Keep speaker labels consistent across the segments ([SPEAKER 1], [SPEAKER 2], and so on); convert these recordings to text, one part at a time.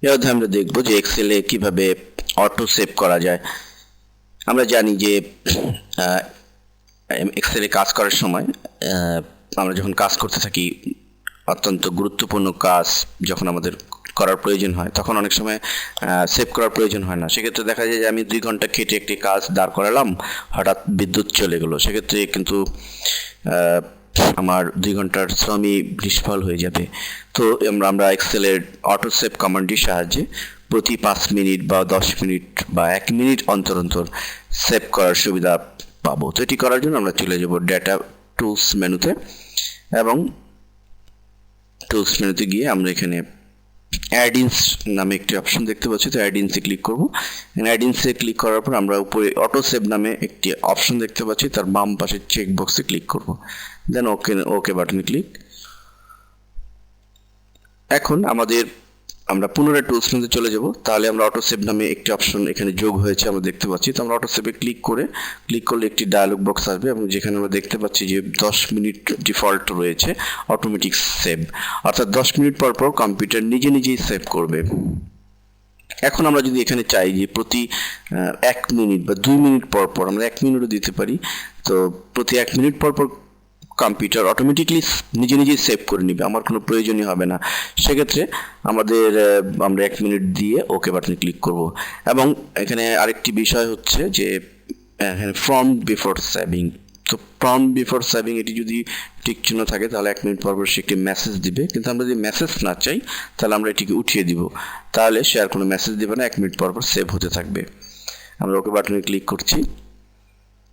[SPEAKER 1] এর অধ্যায়ে আমরা দেখব যে এক্সেলে কিভাবে অটো সেভ করা যায়। আমরা জানি যে এক্সেলে কাজ করার সময় আমরা যখন কাজ করতে থাকি, অত্যন্ত গুরুত্বপূর্ণ কাজ যখন আমাদের করার প্রয়োজন হয়, তখন অনেক সময় সেভ করার প্রয়োজন হয় না। সেক্ষেত্রে দেখা যায় যে আমি 2 ঘন্টা খেটে একটি কাজ দাঁড় করালাম, হঠাৎ বিদ্যুৎ চলে গেলো, সেক্ষেত্রে কিন্তু আমার 2 ঘন্টার শ্রমই নিষ্ফল হয়ে যাবে। তো আমরা এক্সেলের অটো সেভ কমান্ডটির সাহায্যে প্রতি 5 মিনিট বা 10 মিনিট বা 1 মিনিট অন্তর অন্তর সেভ করার সুবিধা পাবো। তো এটি করার জন্য আমরা চলে যাব ডেটা টুলস মেনুতে, এবং টুলস মেনুতে গিয়ে আমরা এখানে অ্যাড-ইনস নামে একটি অপশন দেখতে পাচ্ছি। তো অ্যাড-ইনসে ক্লিক করব। অ্যাড-ইনসে ক্লিক করার পর আমরা উপরে অটো সেভ নামে একটি অপশন দেখতে পাচ্ছি, তার বাম পাশে চেক বক্সে ক্লিক করব, দেন ওকে বাটনে ক্লিক। এখন আমরা পুনরায় টুলস মেনুতে চলে যাব। তাহলে আমরা অটো সেভ নামে একটি অপশন এখানে যোগ হয়েছে আমরা দেখতে পাচ্ছি। তো আমরা অটো সেভে ক্লিক করলে একটি ডায়ালগ বক্স আসবে, এবং যেখানে আমরা দেখতে পাচ্ছি যে 10 মিনিট ডিফল্ট রয়েছে অটোমেটিক সেভ, অর্থাৎ 10 মিনিট পর পর কম্পিউটার নিজেই সেভ করবে। এখন আমরা যদি এখানে চাই যে প্রতি 1 মিনিট বা 2 মিনিট পর পর, আমরা 1 মিনিটও দিতে পারি, তো প্রতি 1 মিনিট পর পর কম্পিউটার অটোমেটিকলি নিজেই সেভ করে নেবে, আমার কোনো প্রয়োজনই হবে না। সেক্ষেত্রে আমরা 1 মিনিট দিয়ে ওকে বাটনে ক্লিক করব। এবং এখানে আরেকটি বিষয় হচ্ছে যে প্রম্পট বিফোর সেভিং। তো প্রম্পট বিফোর সেভিং এটি যদি টিক চিহ্ন থাকে তাহলে 1 মিনিট পর পর সে একটি মেসেজ দিবে, কিন্তু আমরা যদি মেসেজ না চাই তাহলে আমরা এটিকে উঠিয়ে দিব, তাহলে সে আর কোনো মেসেজ দিবে না, 1 মিনিট পর পর সেভ হতে থাকবে। আমরা ওকে বাটনে ক্লিক করছি।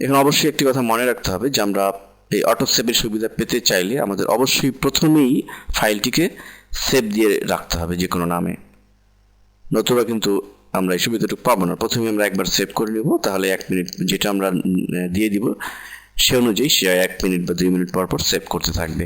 [SPEAKER 1] এখানে অবশ্যই একটি কথা মনে রাখতে হবে যে আমরা এই অটো সেভের সুবিধা পেতে চাইলে আমাদের অবশ্যই প্রথমেই ফাইলটিকে সেভ দিয়ে রাখতে হবে যে কোনো নামে, নতুবা কিন্তু আমরা এই সুবিধাটুকু পাবো না। প্রথমে আমরা একবার সেভ করে নেব, তাহলে 1 মিনিট যেটা আমরা দিয়ে দিব সে অনুযায়ী সে 1 মিনিট বা 2 মিনিট পর পর সেভ করতে থাকবে।